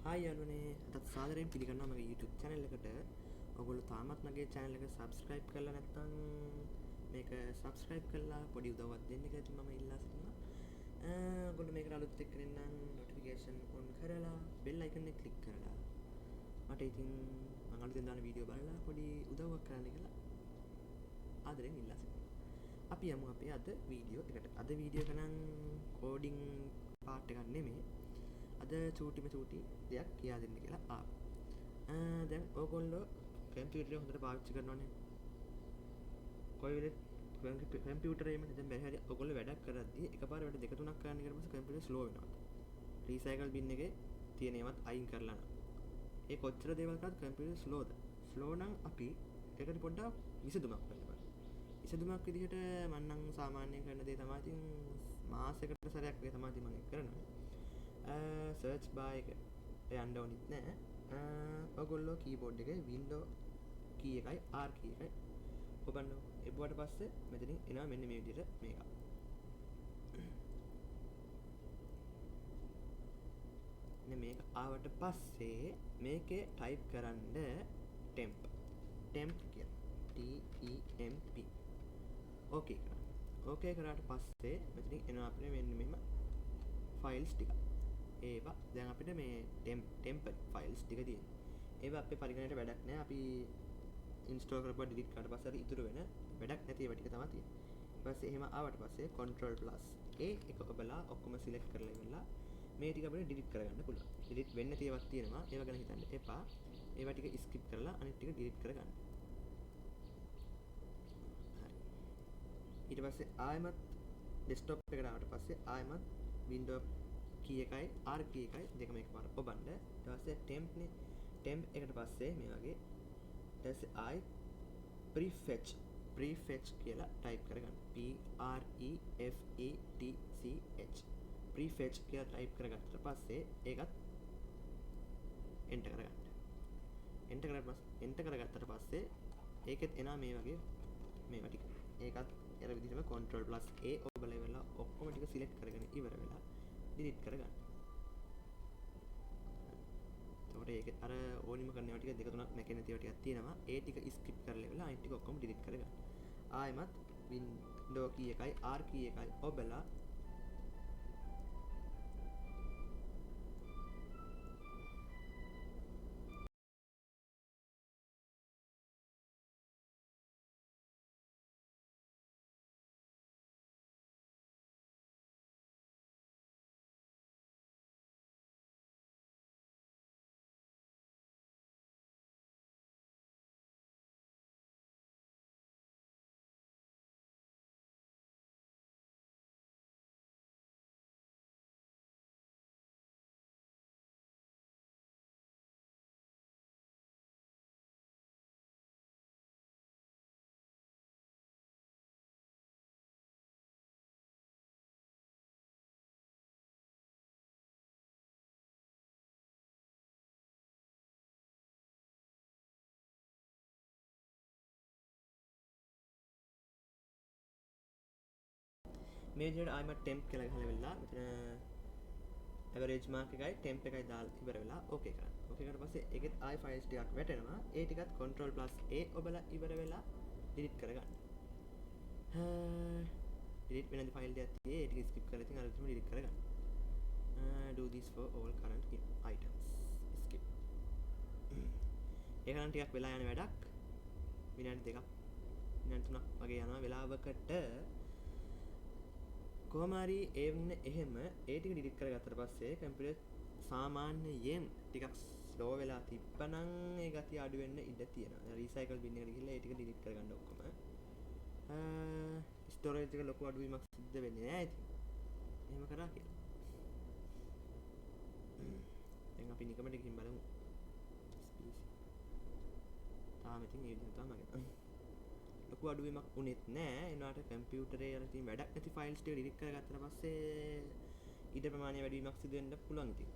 Hi යාළුවනේ අදත් සාදරයෙන් පිළිගන්නවා මගේ YouTube channel එකට. ඔයගොල්ලෝ තාමත් මගේ channel එක subscribe කරලා නැත්නම් මේක subscribe කරලා පොඩි උදව්වක් දෙන්න කියලා මම ඉල්ලා සිටිනවා. ඔයගොල්ලෝ මේකට අලුත් එක්ක නම් notification on කරලා bell icon එක click කරලා මට ඉතින් මම අලුතෙන් දාන වීඩියෝ බලලා පොඩි උදව්වක් කරන්න කියලා ආදරෙන් ඉල්ලා සිටිනවා. අපි යමු අපේ අද වීඩියෝ එකට. අද වීඩියෝ එක නම් coding part එකක් නෙමෙයි. අද චූටිම චූටි දෙයක් කියා දෙන්න කියලා ආවා. දැන් ඕගොල්ලෝ කම්පියුටර් එක හොඳට පාවිච්චි කරනවනේ. කොයි වෙලෙත් කම්පියුටර් එකේම දැන් බැරි හරි ඕගොල්ලෝ වැඩක් කරද්දී එකපාර වැඩ දෙක තුනක් කරන්න ගියාට පස්සේ කම්පියුටර් ස්ලෝ වෙනවා. රීසයිකල් බින් එකේ තියෙන ඒවත් අයින් කරලා නම්. ඒ කොච්චර දේවල් කරත් කම්පියුටර් ස්ලෝද? ස්ලෝ නම් අපි ඒකට පොඩ්ඩක් විසඳුමක් ගන්න ඕනේ. විසඳුමක් විදිහට මම නම් සාමාන්‍යයෙන් කරන දේ තමයි ඉතින් මාසෙකට සැරයක් වගේ තමයි ඉතින් මම කරන්නේ. සර්ච් බාර් එක යන්න ඕනෙත් නෑ. ඔයගොල්ලෝ කීබෝඩ් එකේ window key එකයි R key එකයි ඔබන්න එපුවට පස්සේ මෙතනින් එනවා මෙන්න මේ විදිහට මේක. මේක ආවට පස්සේ මේකේ ටයිප් කරන්න temp කියලා. TEMP. ඕකේ කරා. ඕකේ කරාට පස්සේ මෙතනින් එනවා අපිට මෙන්න මෙහෙම ෆයිල්ස් ටික. ඒවා දැන් අපිට මේ temp ෆයිල්ස් ටික තියෙනවා. ඒවා අපේ පරිගණකයට වැඩක් නැහැ. අපි ඉන්ස්ටෝල් කරපුවා ඩිලීට් කරාට පස්සේ අර ඉතුරු වෙන වැඩක් නැති ඒවා ටික තමයි තියෙන්නේ. ඊට පස්සේ එහෙම ආවට පස්සේ control plus A එක ඔබලා ඔක්කොම සිලෙක්ට් කරලා ඉවරලා මේ ටික අපිට ඩිලීට් කරගන්න පුළුවන්. ඩිලීට් වෙන්න තියෙවක් තියෙනවා. ඒවා ගැන හිතන්න එපා. ඒවා ටික ස්කිප් කරලා අනිත් ටික ඩිලීට් කරගන්න. ඊට පස්සේ ආයෙමත් desktop එකට ආවට පස්සේ ආයෙමත් window key එකයි R key එකයි දෙකම එකපාර ඔබන්න. ඊට පස්සේ temp නේ. temp එකට පස්සේ මේ වගේ ඊට පස්සේ I prefetch කියලා ටයිප් කරගන්න. PREFETCH prefetch කියලා ටයිප් කරගත්තට පස්සේ ඒකත් enter කරගන්න. enter කරගත්තට පස්සේ ඒකෙත් එනවා මේ වගේ මේවා ටික. ඒකත් අර විදිහටම control plus A ඔබලා ඉවරලා ඔක්කොම ටික select කරගෙන ඉවර වෙලා delete කරගන්න. එතකොට ඒක අර ඕනිම කරන ඒවා ටික දෙක තුනක් නැකෙන ඒවා ටිකක් තියෙනවා. ඒ ටික skip කරලා ඉවරලා අනිත් ටික ඔක්කොම delete කරගන්න. ආයෙමත් window key එකයි R key එකයි ඔබලා මේ විදිහට ආයෙමත් temp කියලා ගහලා වෙලා මෙතන average mark එකයි temp එකයි දාලා ඉවර වෙලා ඕකේ කරන්න. ඕකේ කරලා පස්සේ ඒකෙත් ආයෙ ෆයිල්ස් ටිකක් වැටෙනවා. ඒ ටිකත් control plus A ඔබලා ඉවර වෙලා delete කරගන්න. delete වෙන ෆයිල් දෙයක් තියෙයි. ඒ ටික skip කරලා ඉතින් අලුතෙන්ම delete කරගන්න. do this for all current items. skip. ඒක නම් ටිකක් වෙලා යන වැඩක්. විනාඩි 2ක් විනාඩි 3ක් වගේ යනවා වෙලාවකට. කොහොම හරි එන්න එහෙම ඒ ටික ඩිලීට් කරගත්තට පස්සේ කම්පියුටර් සාමාන්‍යයෙන් ටිකක් ස්ලෝ වෙලා තිබ්බනම් ඒ ගතිය අඩු වෙන්න ඉඩ තියෙනවා. රීසයිකල් බින් එකට ගිහිල්ලා ඒ ටික ඩිලීට් කරගන්න ඔක්කොම. ස්ටෝරේජ් එක ලොකු අඩුවීමක් සිද්ධ වෙන්නේ නැහැ ඉතින්. එහෙම කරා කියලා. දැන් අපි නිකමට ගිහින් බලමු. තාම ඉතින් ඒ විදිහට තමයි මගේ. ලොකු අඩුවීමක් උනේත් නෑ. එනවාට කම්පියුටරේ අර තියෙන වැඩක් නැති ෆයිල්ස් ටික ඩිලීට් කරගත්තට පස්සේ ඊට ප්‍රමාණය වැඩි වීමක් සිදු වෙන්න පුළුවන් ඉතින්.